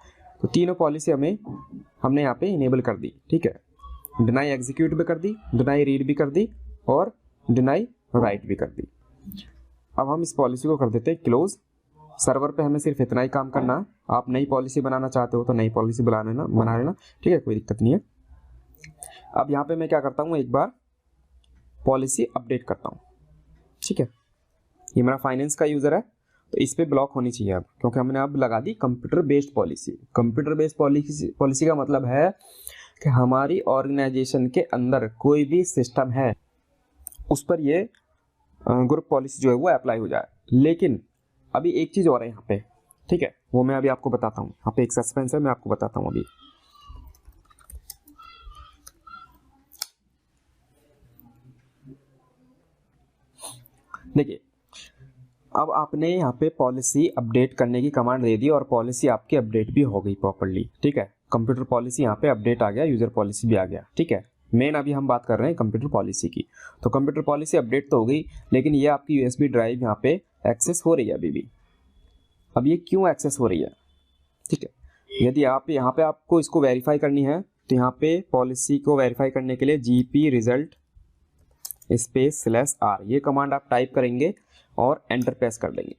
S1: तो तीनों पॉलिसी हमने यहाँ पे इनेबल कर दी, ठीक है। डिनाई एग्जीक्यूट भी कर दी, डिनाई रीड भी कर दी और डिनाई राइट भी कर दी। अब हम इस पॉलिसी को कर देते हैं क्लोज सर्वर पे हमें सिर्फ इतना ही काम करना है। आप नई पॉलिसी बनाना चाहते हो तो नई पॉलिसी बना लेना, ठीक है, कोई दिक्कत नहीं है। अब यहाँ पे मैं क्या करता हूँ, एक बार पॉलिसी अपडेट करता हूँ, ठीक है। ये मेरा फाइनेंस का यूज़र है तो इस पर ब्लॉक होनी चाहिए अब, क्योंकि हमने अब लगा दी computer based policy. Computer based policy का मतलब है कि हमारी ऑर्गेनाइजेशन के अंदर कोई भी सिस्टम है उस पर ये ग्रुप पॉलिसी जो है वो अप्लाई हो जाए। लेकिन अभी एक चीज़ और है यहाँ पे, ठीक है, वो मैं अभी आपको बताता हूँ। यहाँ पे एक सस्पेंस है, मैं आपको बताता हूँ अभी। देखिए, अब आपने यहाँ पे पॉलिसी अपडेट करने की कमांड दे दी और पॉलिसी आपकी अपडेट भी हो गई प्रॉपर्ली, ठीक है। कंप्यूटर पॉलिसी यहाँ पे अपडेट आ गया, यूजर पॉलिसी भी आ गया, ठीक है। मेन अभी हम बात कर रहे हैं कंप्यूटर पॉलिसी की। तो कंप्यूटर पॉलिसी अपडेट तो हो गई, लेकिन ये आपकी यूएसबी ड्राइव यहाँ पे एक्सेस हो रही है अभी भी। अब ये क्यों एक्सेस हो रही है, ठीक है। यदि आप यहाँ पे आपको इसको वेरीफाई करनी है तो यहाँ पे पॉलिसी को वेरीफाई करने के लिए GP result /r ये कमांड आप टाइप करेंगे और एंटर प्रेस कर देंगे।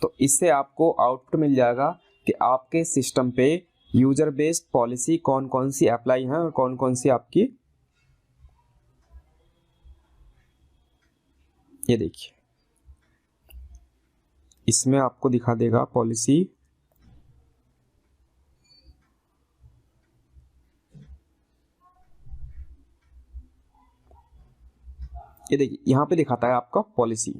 S1: तो इससे आपको आउटपुट मिल जाएगा कि आपके सिस्टम पे यूजर बेस्ड पॉलिसी कौन कौन सी अप्लाई है और कौन कौन सी आपकी, ये देखिए इसमें आपको दिखा देगा पॉलिसी। ये देखिए यहाँ पे दिखाता है आपका पॉलिसी,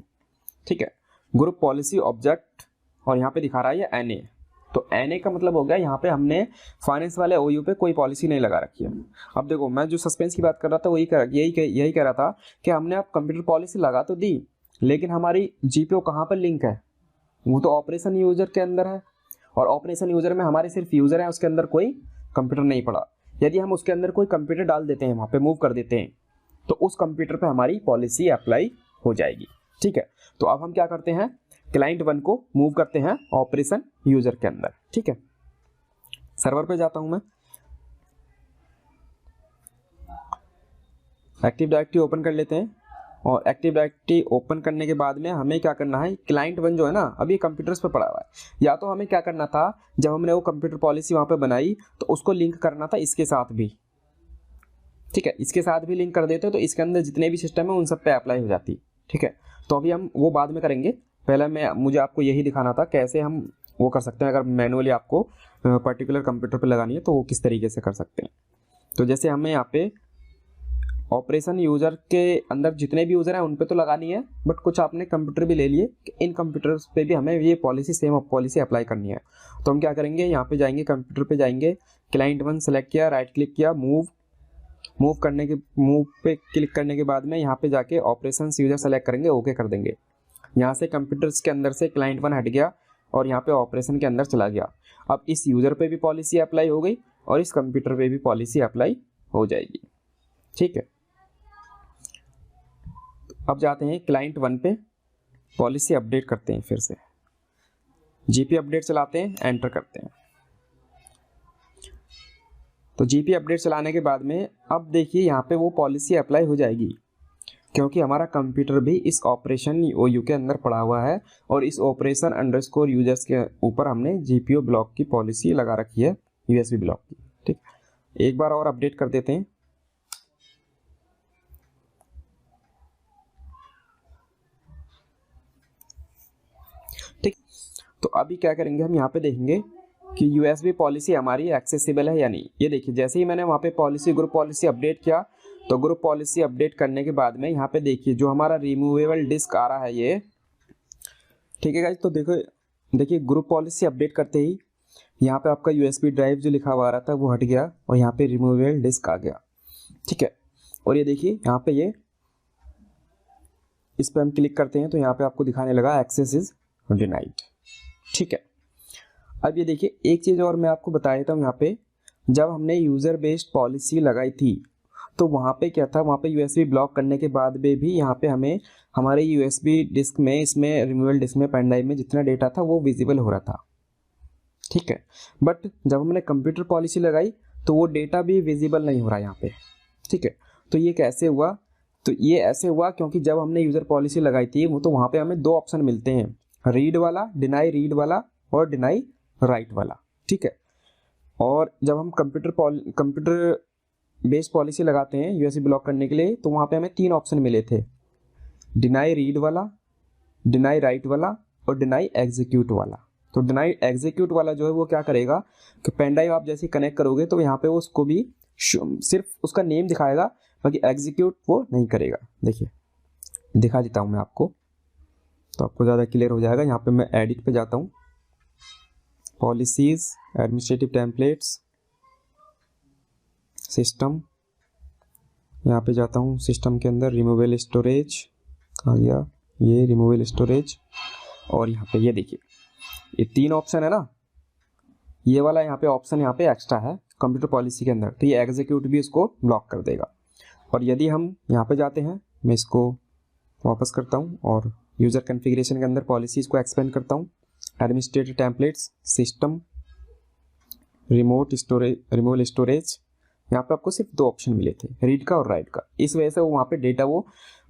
S1: ठीक है, ग्रुप पॉलिसी ऑब्जेक्ट, और यहाँ पे दिखा रहा है ये NA। तो NA का मतलब हो गया यहाँ पे हमने फाइनेंस वाले OU पे कोई पॉलिसी नहीं लगा रखी है। अब देखो, मैं जो सस्पेंस की बात कर रहा था वो यही कह रहा था कि हमने अब कंप्यूटर पॉलिसी लगा तो दी, लेकिन हमारी GPO कहाँ पर लिंक है, वो तो ऑपरेशन यूजर के अंदर है, और ऑपरेशन यूजर में हमारे सिर्फ यूजर है, उसके अंदर कोई कंप्यूटर नहीं पड़ा। यदि हम उसके अंदर कोई कंप्यूटर डाल देते हैं, वहाँ पे मूव कर देते हैं, तो उस कंप्यूटर पे हमारी पॉलिसी अप्लाई हो जाएगी, ठीक है। तो अब हम क्या करते हैं, क्लाइंट 1 को मूव करते हैं ऑपरेशन यूजर के अंदर, ठीक है। सर्वर पे जाता हूं मैं, एक्टिव डायरेक्टरी ओपन कर लेते हैं, और एक्टिव डायरेक्टरी ओपन करने के बाद में हमें क्या करना है, क्लाइंट 1 जो है ना अभी कंप्यूटर्स पे पड़ा हुआ है, या तो हमें क्या करना था, जब हमने वो कंप्यूटर पॉलिसी वहां पे बनाई तो उसको लिंक करना था इसके साथ भी, ठीक है। इसके साथ भी लिंक कर देते तो इसके अंदर जितने भी सिस्टम है उन सब पे अप्लाई हो जाती, ठीक है। तो अभी हम वो बाद में करेंगे, पहले मुझे आपको यही दिखाना था कैसे हम वो कर सकते हैं। अगर मैनुअली आपको पर्टिकुलर कंप्यूटर पे लगानी है तो वो किस तरीके से कर सकते हैं। तो जैसे हमें यहाँ पे ऑपरेशन यूजर के अंदर जितने भी यूजर हैं उन पे तो लगानी है, बट कुछ आपने कंप्यूटर भी ले लिए, इन कंप्यूटर्स पे भी हमें ये पॉलिसी सेम पॉलिसी अप्लाई करनी है। तो हम क्या करेंगे, यहाँ पे जाएंगे, कंप्यूटर पे जाएंगे, क्लाइंट 1 सेलेक्ट किया, राइट क्लिक किया, मूव पे क्लिक करने के बाद में यहाँ पे जाके ऑपरेशन यूजर सेलेक्ट करेंगे, ओके कर देंगे। यहाँ से कंप्यूटर्स के अंदर से क्लाइंट 1 हट गया और यहाँ पे ऑपरेशन के अंदर चला गया। अब इस यूजर पे भी पॉलिसी अप्लाई हो गई और इस कंप्यूटर पे भी पॉलिसी अप्लाई हो जाएगी, ठीक है। अब जाते हैं क्लाइंट 1 पे, पॉलिसी अपडेट करते हैं, फिर से GP अपडेट चलाते हैं, एंटर करते हैं। तो GP अपडेट चलाने के बाद में अब देखिए यहाँ पे वो पॉलिसी अप्लाई हो जाएगी, क्योंकि हमारा कंप्यूटर भी इस ऑपरेशन OU के अंदर पड़ा हुआ है और इस ऑपरेशन अंडरस्कोर यूजर्स के ऊपर हमने GPO ब्लॉक की पॉलिसी लगा रखी है, USB ब्लॉक की, ठीक। एक बार और अपडेट कर देते हैं। ठीक, तो अभी क्या करेंगे, हम यहाँ पे देखेंगे कि USB पॉलिसी हमारी एक्सेसिबल है या नहीं। ये देखिए, जैसे ही मैंने वहाँ पे ग्रुप पॉलिसी अपडेट किया, तो ग्रुप पॉलिसी अपडेट करने के बाद में यहाँ पे देखिए जो हमारा रिमूवेबल डिस्क आ रहा है ये, ठीक है गाइस। तो देखिए ग्रुप पॉलिसी अपडेट करते ही यहाँ पे आपका USB ड्राइव जो लिखा हुआ आ रहा था वो हट गया और यहाँ पे रिमूवेबल डिस्क आ गया, ठीक है। और ये देखिए यहाँ पे ये, इस पर हम क्लिक करते हैं तो यहाँ पे आपको दिखाने लगा एक्सेस इज डिनाइड, ठीक है। अब ये देखिए एक चीज़ और मैं आपको बता देता हूँ, यहाँ पे जब हमने यूज़र बेस्ड पॉलिसी लगाई थी तो वहाँ पे क्या था, वहाँ पे USB ब्लॉक करने के बाद में भी यहाँ पे हमें हमारे USB डिस्क में, इसमें रिमूवेबल डिस्क में, पेन ड्राइव में जितना डेटा था वो विजिबल हो रहा था, ठीक है। बट जब हमने कंप्यूटर पॉलिसी लगाई तो वो डेटा भी विजिबल नहीं हो रहा यहाँ पे, ठीक है। तो ये कैसे हुआ, तो ये ऐसे हुआ क्योंकि जब हमने यूज़र पॉलिसी लगाई थी वो तो वहाँ पे हमें 2 ऑप्शन मिलते हैं, रीड वाला, डिनाई रीड वाला और डिनाई राइट वाला, ठीक है। और जब हम कंप्यूटर बेस्ड पॉलिसी लगाते हैं यूएसबी ब्लॉक करने के लिए, तो वहाँ पे हमें 3 ऑप्शन मिले थे, डिनाई रीड वाला, डिनाई राइट वाला और डिनाई एग्जीक्यूट वाला। तो डिनाई एग्जीक्यूट वाला जो है वो क्या करेगा कि पेन ड्राइव आप जैसे कनेक्ट करोगे तो यहाँ पे वो उसको भी सिर्फ उसका नेम दिखाएगा, बाकी एग्जीक्यूट वो नहीं करेगा। देखिए दिखा देता हूँ मैं आपको, तो आपको ज़्यादा क्लियर हो जाएगा। यहाँ पे मैं एडिट पे जाता हूँ, पॉलिसीज, एडमिनिस्ट्रेटिव टेम्पलेट्स, सिस्टम, यहाँ पे जाता हूँ सिस्टम के अंदर रिमूवेबल स्टोरेज आ गया, ये रिमूवेबल स्टोरेज, और यहाँ पे ये देखिए ये 3 ऑप्शन है ना, ये वाला यहाँ पे ऑप्शन यहाँ पे एक्स्ट्रा है कंप्यूटर पॉलिसी के अंदर, तो ये एग्जीक्यूट भी उसको ब्लॉक कर देगा। और यदि हम यहाँ पे जाते हैं, मैं इसको वापस करता हूँ और यूज़र कॉन्फ़िगरेशन के अंदर पॉलिसीज़ को एक्सपेंड करता हूँ, administrative templates, system, removable storage, यहाँ पे आपको सिर्फ 2 ऑप्शन मिले थे, रीड का और राइट का। इस वजह से वो वहाँ पे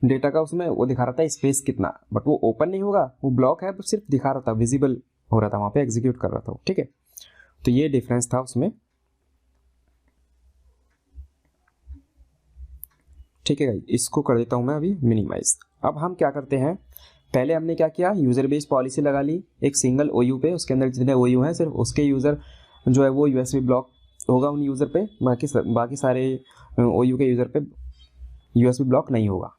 S1: डेटा का उसमें वो दिखा रहा था स्पेस कितना, बट वो ओपन नहीं होगा, वो ब्लॉक है, बट सिर्फ दिखा रहा था, विजिबल हो रहा था, वहाँ पे एग्जीक्यूट कर रहा था, ठीक है। तो ये डिफरेंस था उसमें, ठीक है। इसको कर देता हूँ मैं अभी मिनिमाइज। अब हम क्या करते हैं, पहले हमने क्या किया, यूज़र बेस्ड पॉलिसी लगा ली एक सिंगल ओयू पे, उसके अंदर जितने ओयू हैं सिर्फ उसके यूज़र जो है वो यूएसबी ब्लॉक होगा उन यूज़र पे, बाकी सारे ओयू के यूज़र पे यूएसबी ब्लॉक नहीं होगा,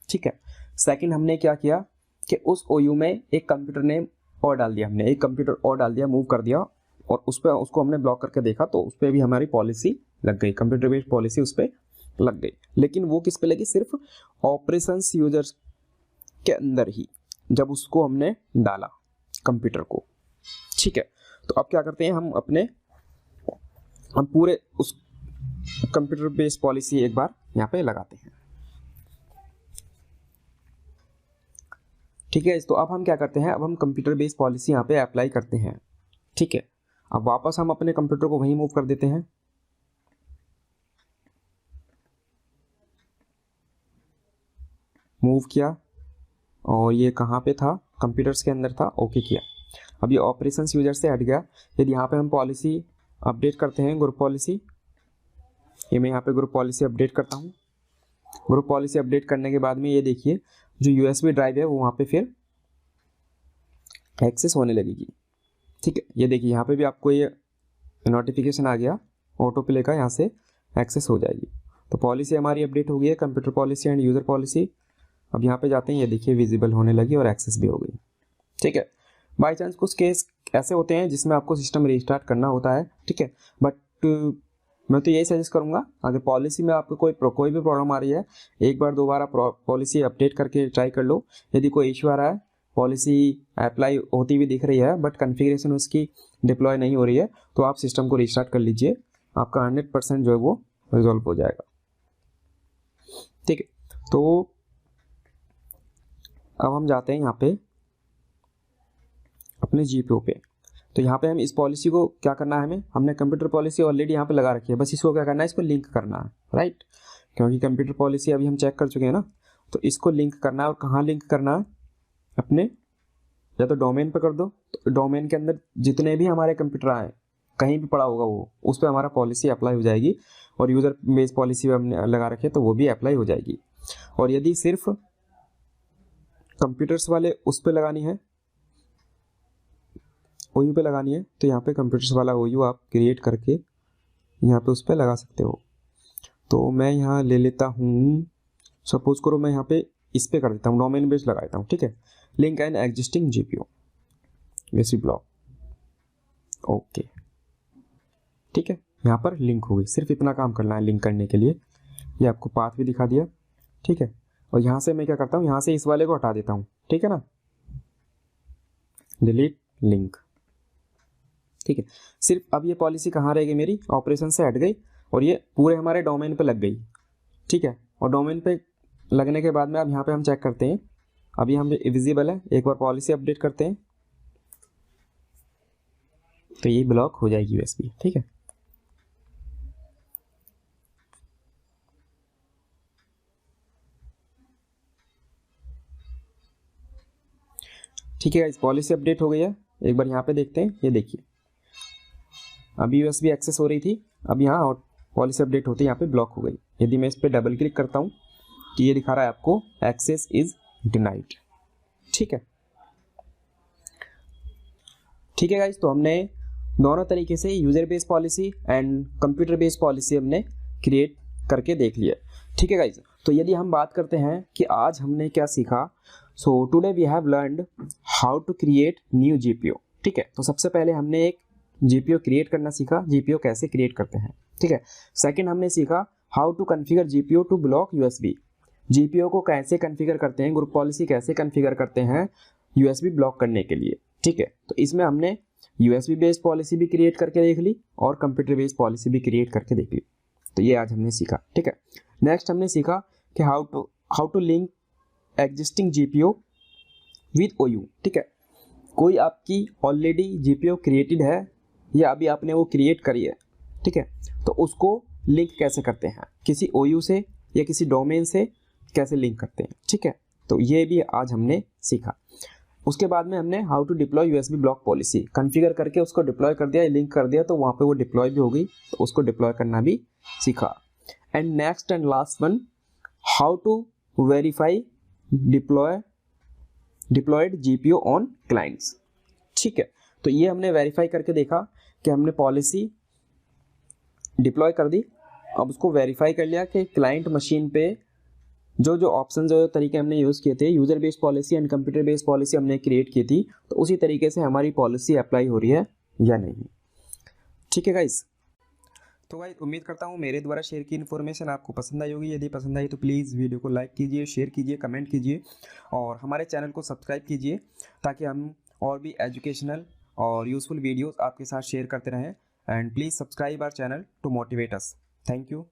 S1: ठीक है। सेकंड हमने क्या किया कि उस ओयू में एक कंप्यूटर नेम और डाल दिया, हमने एक कंप्यूटर और डाल दिया, मूव कर दिया, और उस पर उसको हमने ब्लॉक करके देखा तो उस पर भी हमारी पॉलिसी लग गई, कंप्यूटर बेस्ड पॉलिसी उस पर लग गई। लेकिन वो किस पे लगी, सिर्फ ऑपरेशंस यूजर्स के अंदर ही, जब उसको हमने डाला कंप्यूटर को, ठीक है। तो अब क्या करते हैं, हम पूरे उस कंप्यूटर बेस्ड पॉलिसी एक बार यहाँ पे लगाते हैं, ठीक है। तो अब हम क्या करते हैं, अब हम कंप्यूटर बेस्ड पॉलिसी यहाँ पे अप्लाई करते हैं, ठीक है। अब वापस हम अपने कंप्यूटर को वहीं मूव कर देते हैं, मूव किया, और ये कहाँ पे था, कंप्यूटर्स के अंदर था, ओके किया। अब ये ऑपरेशंस यूजर से हट गया। यदि यहाँ पे हम पॉलिसी अपडेट करते हैं, ग्रुप पॉलिसी, ये मैं यहाँ पे ग्रुप पॉलिसी अपडेट करता हूँ। ग्रुप पॉलिसी अपडेट करने के बाद में ये देखिए जो यूएसबी ड्राइव है वो वहाँ पे फिर एक्सेस होने लगेगी, ठीक है। ये देखिए यहाँ पे भी आपको ये नोटिफिकेशन आ गया ऑटो प्ले का, यहाँ से एक्सेस हो जाएगी। तो पॉलिसी हमारी अपडेट हो गई है, computer policy end user policy. अब यहाँ पे जाते हैं, ये देखिए विजिबल होने लगी और एक्सेस भी हो गई, ठीक है। बाई चांस कुछ केस ऐसे होते हैं जिसमें आपको सिस्टम रीस्टार्ट करना होता है, ठीक है, बट मैं तो यही सजेस्ट करूँगा, अगर पॉलिसी में आपको कोई भी प्रॉब्लम आ रही है, एक बार 2 बार पॉलिसी अपडेट करके ट्राई कर लो। यदि कोई इशू आ रहा है, पॉलिसी अप्लाई होती हुई दिख रही है बट कॉन्फ़िगरेशन उसकी डिप्लॉय नहीं हो रही है, तो आप सिस्टम को रीस्टार्ट कर लीजिए, आपका 100% जो है वो रिजॉल्व हो जाएगा, ठीक है। तो अब हम जाते हैं यहाँ पे अपने जीपीओ पे। तो यहाँ पे हम इस पॉलिसी को क्या करना है, हमने कंप्यूटर पॉलिसी ऑलरेडी यहाँ पे लगा रखी है, बस इसको क्या करना है, इसको लिंक करना है, राइट। क्योंकि कंप्यूटर पॉलिसी अभी हम चेक कर चुके हैं ना, तो इसको लिंक करना है। और कहाँ लिंक करना है, अपने या तो डोमेन पे कर दो, तो डोमेन के अंदर जितने भी हमारे कंप्यूटर आए कहीं भी पड़ा होगा वो, उस पर हमारा पॉलिसी अप्लाई हो जाएगी। और यूज़र बेस पॉलिसी हमने लगा रखी है तो वो भी अप्लाई हो जाएगी। और यदि सिर्फ कंप्यूटर्स वाले उस पर लगानी है, ओयू पे लगानी है, तो यहाँ पे कंप्यूटर्स वाला ओयू आप क्रिएट करके यहाँ पे उस पर लगा सकते हो। तो मैं यहाँ ले लेता हूँ, सपोज करो मैं यहाँ पे इस पे कर देता हूँ, डोमेन बेस्ड लगा देता हूँ, ठीक है। Link an existing GPO USB block, okay, ठीक है। यहाँ पर लिंक होगी, सिर्फ इतना काम करना है लिंक करने के लिए। ये आपको पाथ भी दिखा दिया, ठीक है। और यहाँ से मैं क्या करता हूँ, यहाँ से इस वाले को हटा देता हूँ, ठीक है ना, डिलीट लिंक, ठीक है। सिर्फ अब ये पॉलिसी कहाँ रहेगी, मेरी ऑपरेशन से हट गई और ये पूरे हमारे डोमेन पे लग गई, ठीक है। और डोमेन पे लगने के बाद में अब यहाँ पे हम चेक करते हैं, अभी हम विजिबल है, एक बार पॉलिसी अपडेट करते हैं तो ये ब्लॉक हो जाएगी यूएसबी, ठीक है। ठीक है, इस पॉलिसी अपडेट हो गई है। एक बार यहाँ पे देखते हैं, ये देखिए अभी यूएसबी एक्सेस हो रही थी, अब यहाँ पॉलिसी अपडेट होते यहाँ पे ब्लॉक हो गई। यदि मैं इस पर डबल क्लिक करता हूँ तो ये दिखा रहा है आपको एक्सेस इज डिनाइड। ठीक है, ठीक है गाइस, तो हमने दोनों तरीके से user based policy and computer based policy हमने क्रिएट करके देख लिया। ठीक है गाइस, तो यदि हम बात करते हैं कि आज हमने क्या सीखा, so today we have learned how to create new GPO. ठीक है, तो सबसे पहले हमने एक जीपीओ क्रिएट करना सीखा, जीपीओ कैसे क्रिएट करते हैं। ठीक है, सेकंड हमने सीखा how to configure GPO to block USB, GPO को कैसे कॉन्फ़िगर करते हैं, ग्रुप पॉलिसी कैसे कॉन्फ़िगर करते हैं यूएसबी ब्लॉक करने के लिए। ठीक है, तो इसमें हमने यूएसबी बेस्ड पॉलिसी भी क्रिएट करके देख ली और कंप्यूटर बेस्ड पॉलिसी भी क्रिएट करके देख ली। तो ये आज हमने सीखा। ठीक है, नेक्स्ट हमने सीखा कि how to link existing GPO with OU. ठीक है, कोई आपकी ऑलरेडी जीपीओ क्रिएटेड है या अभी आपने वो क्रिएट करी है, ठीक है, तो उसको लिंक कैसे करते हैं, किसी ओयू से या किसी डोमेन से कैसे लिंक करते हैं। ठीक है, तो ये भी आज हमने सीखा। उसके बाद में हमने how to deploy USB block policy configure करके उसको डिप्लॉय कर दिया, लिंक कर दिया, तो वहाँ पे वो डिप्लॉय भी हो गई, तो उसको डिप्लॉय करना भी सीखा। And next and last one, how to verify deployed GPO on clients. ठीक है, तो ये हमने वेरीफाई करके देखा कि हमने पॉलिसी डिप्लॉय कर दी, अब उसको वेरीफाई कर लिया कि क्लाइंट मशीन पे जो ऑप्शन जो तरीके हमने यूज़ किए थे, user based policy and computer based policy हमने क्रिएट की थी, तो उसी तरीके से हमारी पॉलिसी अप्लाई हो रही है या नहीं। ठीक है गाइस, तो गाइस उम्मीद करता हूँ मेरे द्वारा शेयर की इन्फॉर्मेशन आपको पसंद आई होगी। यदि पसंद आई तो प्लीज़ वीडियो को लाइक कीजिए, शेयर कीजिए, कमेंट कीजिए और हमारे चैनल को सब्सक्राइब कीजिए ताकि हम और भी एजुकेशनल और यूज़फुल वीडियोज़ आपके साथ शेयर करते रहें। And please subscribe our channel to motivate us. Thank you.